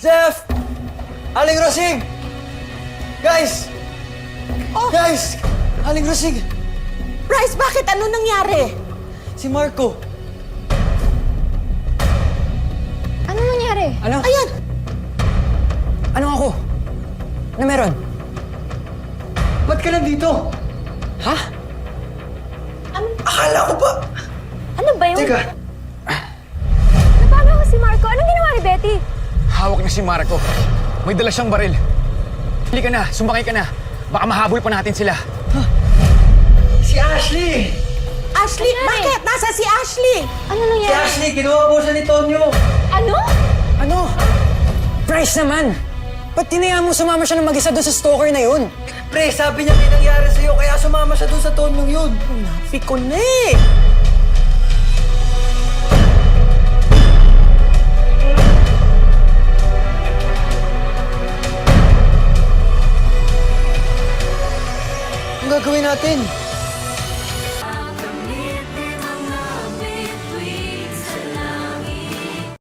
Zeph! Aling Rosing! Guys! Guys! Aling Rosing! Bryce, bakit? Ano nangyari? Si Marco! Ano nangyari? Ano? Ayan! Ano ako? Ano meron? Ba't ka nandito? Ha? Akala ko ba? Ano ba yun? Teka, Napagawa si Marco. Anong ginawa ni Betty? Hawak na si Marco. May dala siyang baril. Hili ka na, sumakay ka na. Baka mahabol pa natin sila. si Ashley! Ashley, bakit? Nasa si Ashley? Ano Si nangyari? Ashley, kinuha po siya ni Tonyo! Ano? Ano? Bryce naman! Ba't tinayaan mo sumama siya ng mag-isa doon sa stalker na yun? Pre, sabi niya may nangyari sa'yo, kaya sumama siya doon sa Tonyong yun. Napi ko na eh. Ang gagawin natin?